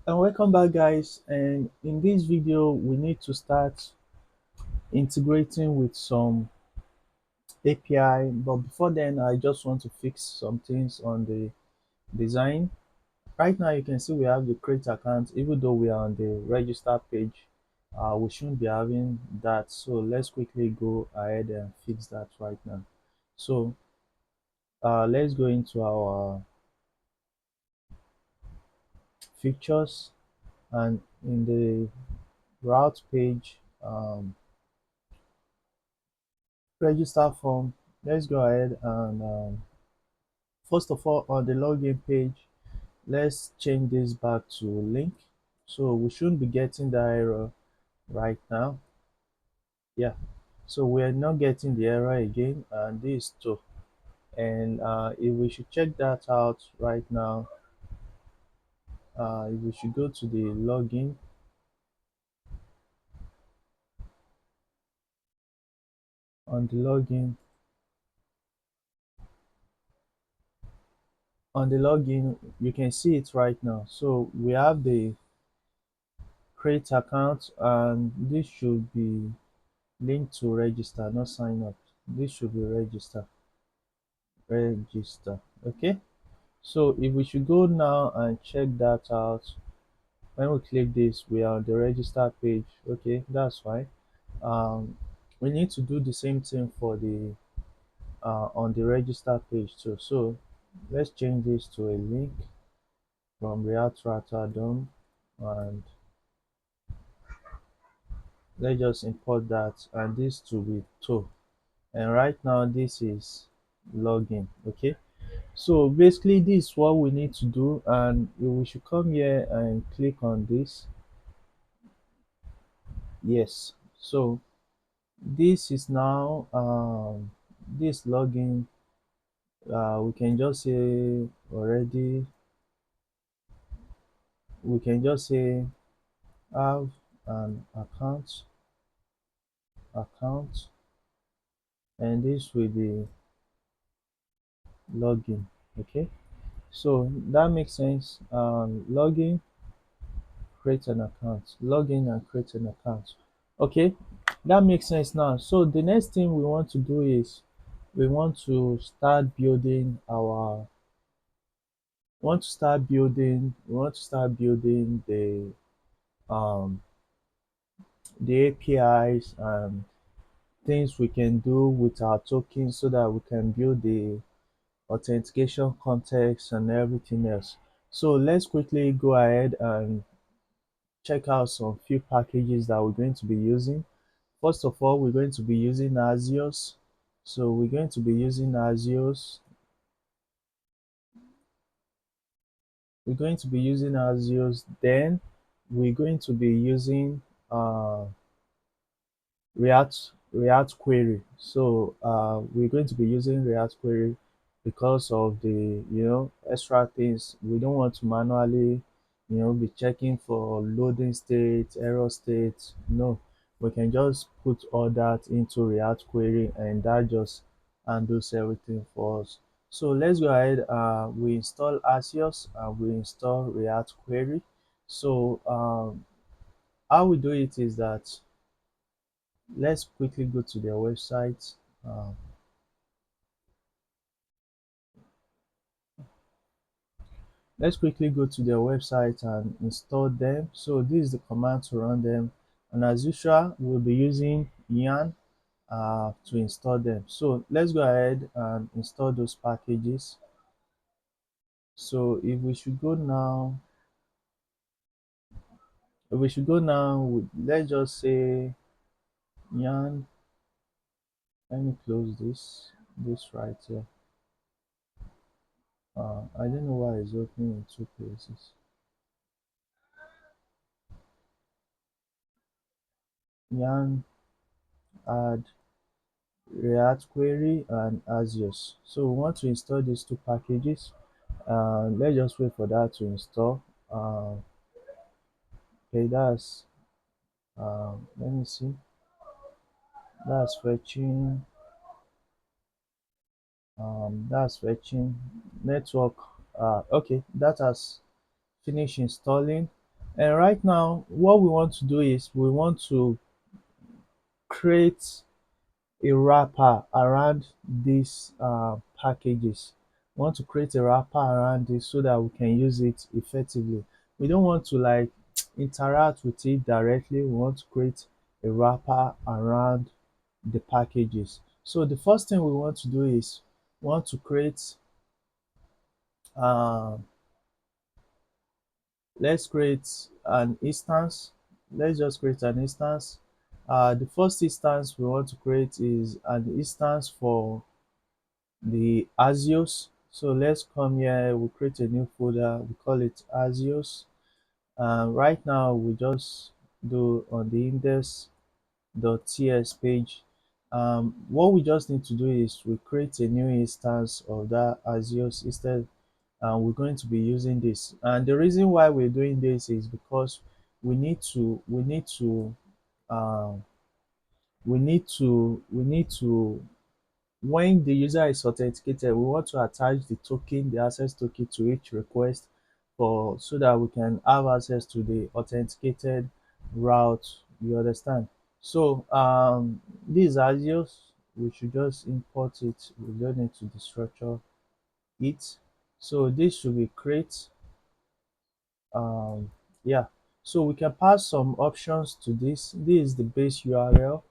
And welcome back, guys. And in this video we need to start integrating with some API, but before then I just want to fix some things on the design. Right now you can see we have the create account. Even though we are on the register page, we shouldn't be having that, so let's quickly go ahead and fix that right now. So let's go into our features, and in the route page, register form, let's go ahead and first of all, on the login page, let's change this back to link. So we shouldn't be getting the error right now. Yeah, so we're not getting the error again, and this too. And if we should check that out right now, if we should go to the login, on the login, you can see it right now. So we have the create account, and this should be linked to register, not sign up. This should be register. Okay, so if we should go now and check that out, when we click this, we are on the register page. Okay, that's fine. We need to do the same thing for the on the register page too. So let's change this to a link from React Router DOM, and let's just import that, and this to be to. And right now this is login. Okay, so basically this is what we need to do, and we should come here and click on this. Yes, so this is now this login. We can just say already, we can just say have an account, and this will be login. Okay, so that makes sense. Login, create an account, login and create an account. Okay, that makes sense now. So the next thing we want to do is we want to start building our we want to start building um the APIs and things we can do with our tokens, so that we can build the authentication context and everything else. So let's quickly go ahead and check out some few packages that we're going to be using. First of all, we're going to be using Axios. So we're going to be using Axios. We're going to be using Axios. Then we're going to be using uh, React query. So we're going to be using React query because of the extra things. We don't want to manually be checking for loading state, error state. No, we can just put all that into React query, and that just handles everything for us. So let's go ahead. We install Axios and we install React query. So how we do it is that, let's quickly go to their website. Um, let's quickly go to their website and install them. So this is the command to run them, and as usual we'll be using yarn to install them. So let's go ahead and install those packages. So if we should go now let's just say yarn. Let me close this right here. I don't know why it's opening in two places. Yarn add React Query and Axios. So we want to install these two packages. Let's just wait for that to install. Okay, let me see. That's fetching. That's fetching network. Okay, that has finished installing. And right now, what we want to do is we want to create a wrapper around these packages. We want to create a wrapper around this so that we can use it effectively. We don't want to like interact with it directly. We want to create a wrapper around the packages. So the first thing we want to do is we want to create uh, let's create an instance. Let's just create an instance. The first instance we want to create is an instance for the Axios. So let's come here, we create a new folder, we call it Axios. Right now we just do on the index.ts page. What we just need to do is we create a new instance of that Axios instead, and we're going to be using this. And the reason why we're doing this is because um, we need to when the user is authenticated, we want to attach the token, the access token to each request for so that we can have access to the authenticated route. You understand? So these Axios, we should just import it. We don't need to destructure it. So this should be create. Yeah. So we can pass some options to this. This is the base URL.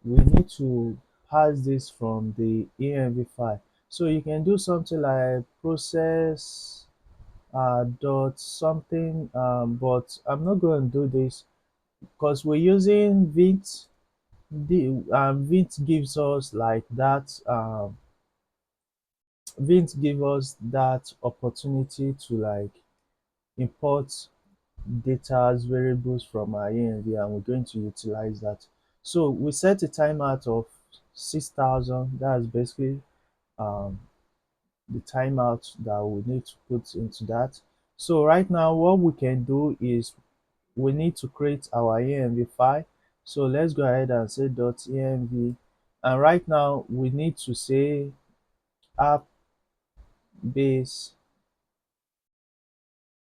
We need to pass this from the env file, so you can do something like process dot something, but I'm not going to do this because we're using Vite. The Vite gives us like that, Vite give us that opportunity to like import data as variables from our env, and we're going to utilize that. So we set a timeout of 6,000. That's basically um, the timeout that we need to put into that. So right now, what we can do is we need to create our env file. So let's go ahead and say .env. And right now, we need to say app base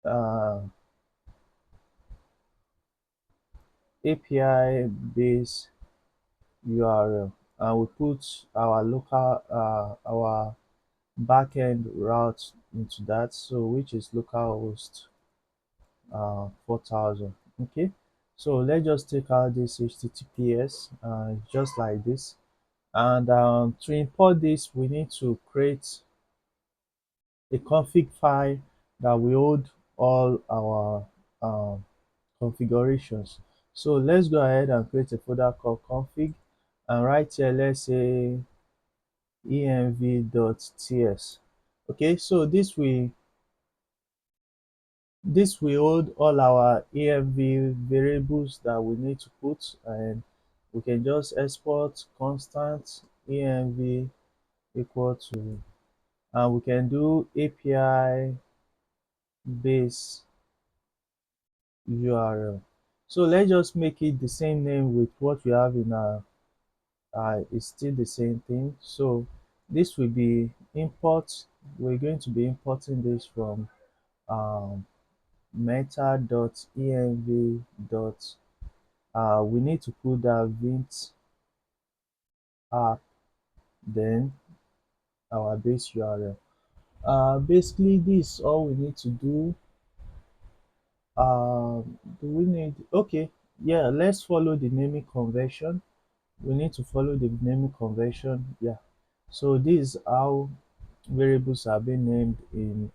uh, API base URL, and we put our local our backend route into that, so which is localhost 4000. Okay, so let's just take out this https just like this. And to import this, we need to create a config file that will hold all our um, configurations. So let's go ahead and create a folder called config, and right here let's say env.ts. Okay, so this will hold all our env variables that we need to put, and we can just export constant env equal to, and we can do API base URL. So let's just make it the same name with what we have in our it's still the same thing. So this will be import. We're going to be importing this from um, meta.env dot we need to put that Vite app, then our base URL. Basically this is all we need to do. Do we need, okay, yeah, let's follow the naming convention. We need to follow the naming convention. Yeah, so this is how variables are being named in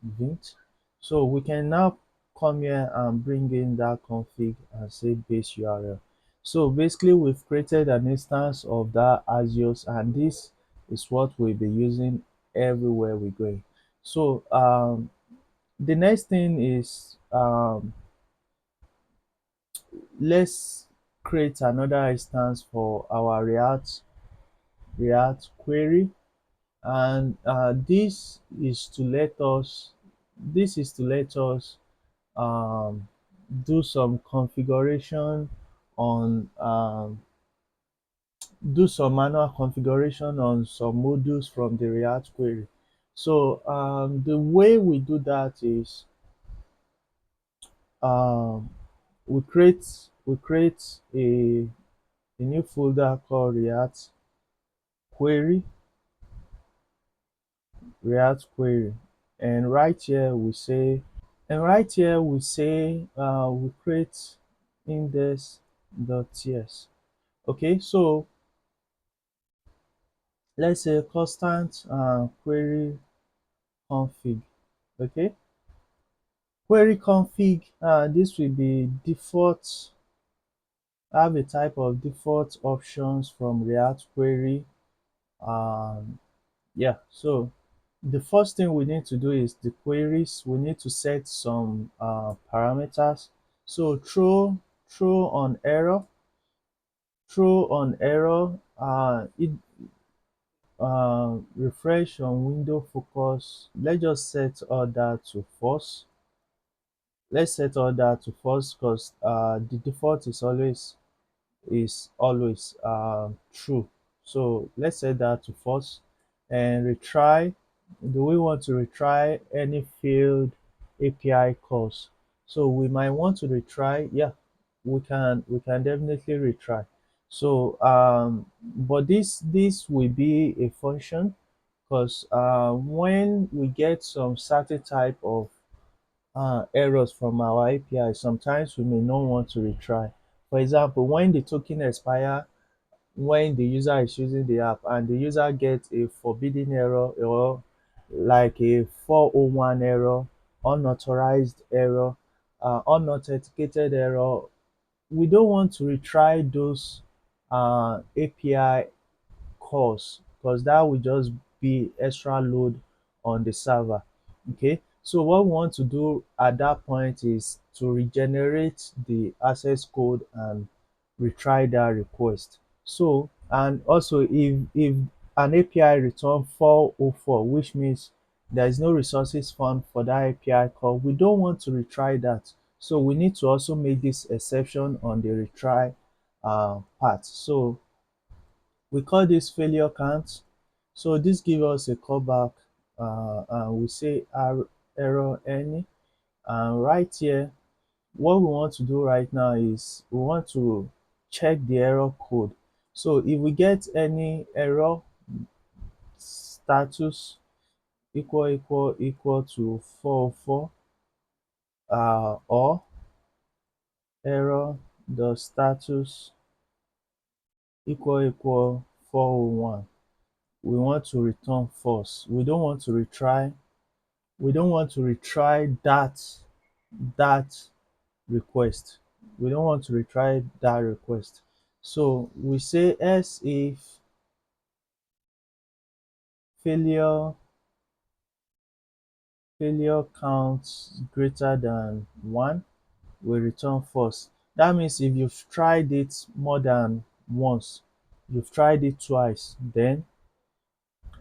Vite. So we can now come here and bring in that config and say base URL. So basically we've created an instance of that Axios, and this is what we'll be using everywhere we're going. So the next thing is let's create another instance for our React query, and this is to let us um, do some configuration on do some manual configuration on some modules from the React query. So the way we do that is um, we create a new folder called query React query, and right here we say we create index.ts. Okay, so let's say constant query config. Okay, query config. This will be default. Have a type of default options from React query. Um, yeah, so the first thing we need to do is the queries. We need to set some parameters. So throw on error, it refresh on window focus. Let's just set all that to false. Let's set all that to false because the default is always true. So let's set that to false and retry. Do we want to retry any failed API calls? So we might want to retry. Yeah, we can definitely retry. So but this will be a function because when we get some certain type of errors from our API, sometimes we may not want to retry. For example, when the token expire, when the user is using the app and the user gets a forbidden error or like a 401 error, unauthorized error, unauthenticated error, we don't want to retry those API calls because that will just be extra load on the server. Okay, so what we want to do at that point is to regenerate the access code and retry that request. So, and also if an API return 404, which means there is no resources found for that API call, we don't want to retry that. So we need to also make this exception on the retry part. So we call this failure count. So this gives us a callback, and we say error any. And right here, what we want to do right now is we want to check the error code. So if we get any error status equal to 404, or error the status equal 401, we want to return false. We don't want to retry that request. We don't want to retry that request. So we say else if failure failure counts greater than 1, we return false. That means if you've tried it more than once, you've tried it twice, then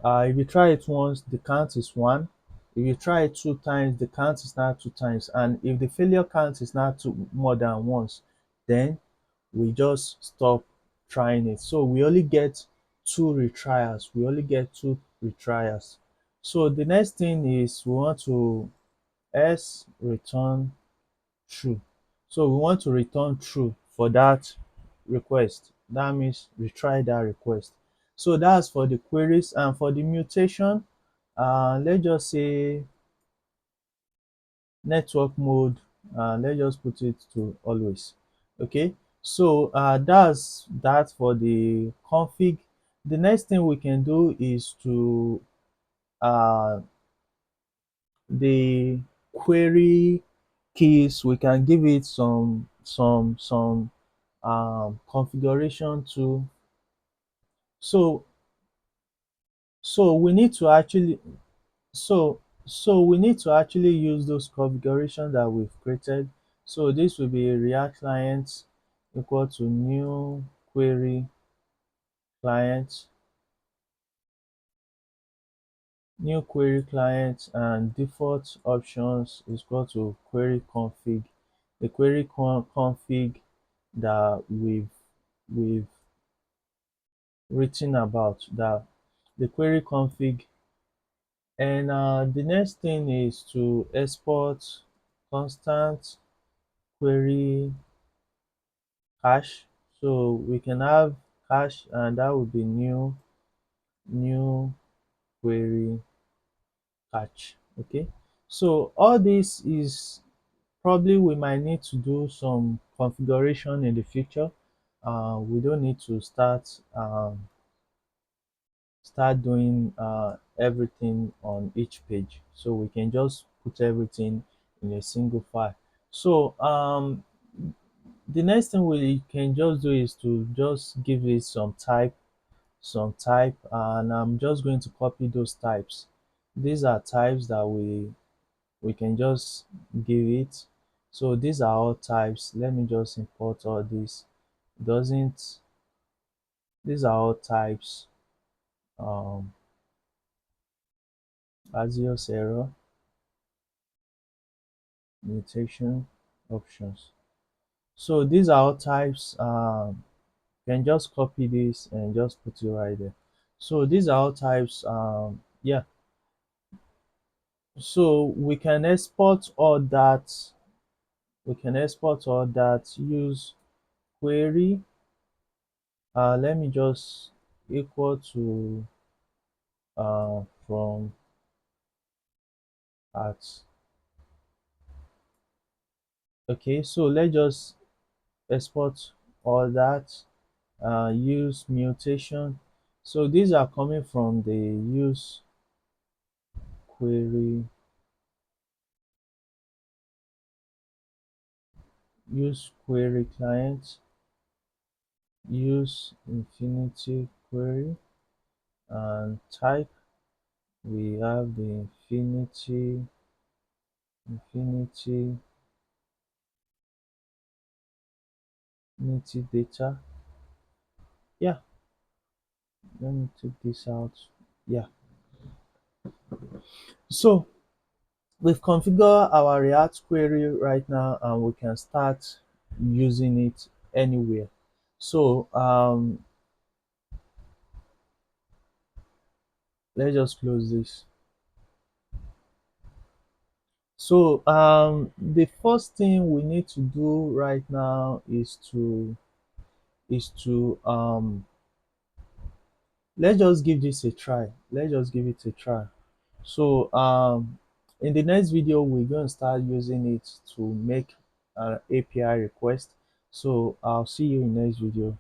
if you try it once, the count is 1. If you try it 2 times, the count is now 2 times. And if the failure count is not more than once, then we just stop trying it. So we only get 2 retrials. So the next thing is we want to return true. So we want to return true for that request. That means retry that request. So that's for the queries, and for the mutation, let's just say network mode, let's just put it to always. Okay, so that's that for the config. The next thing we can do is to uh, the query keys. We can give it some configuration to. So so we need to actually so we need to actually use those configurations that we've created. So this will be React client equal to client new query client, and default options is equal to query config. The config that we've written about, that the query config. And the next thing is to export constant query cache. So we can have cache, and that would be new query cache. Okay. So all this is probably we might need to do some configuration in the future. We don't need to start doing everything on each page. So we can just put everything in a single file. So the next thing we can just do is to just give it some type, and I'm just going to copy those types. These are types that we can just give it. So these are all types. Let me just import all this. Doesn't These are all types. um Axios error, mutation, options. So these are all types. You can just copy this and just put it right there. So these are all types. Yeah. So we can export all that. Use query. Let me just equal to from at. Okay, so let's just export all that. Use mutation. So these are coming from the query use query client, use infinity query, and type. We have the infinity data. Yeah, let me take this out. Yeah. So we've configured our React query right now, and we can start using it anywhere. So let's just close this. So the first thing we need to do right now is to let's just give this a try. Let's just give it a try. So in the next video, we're going to start using it to make an API request. So I'll see you in next video.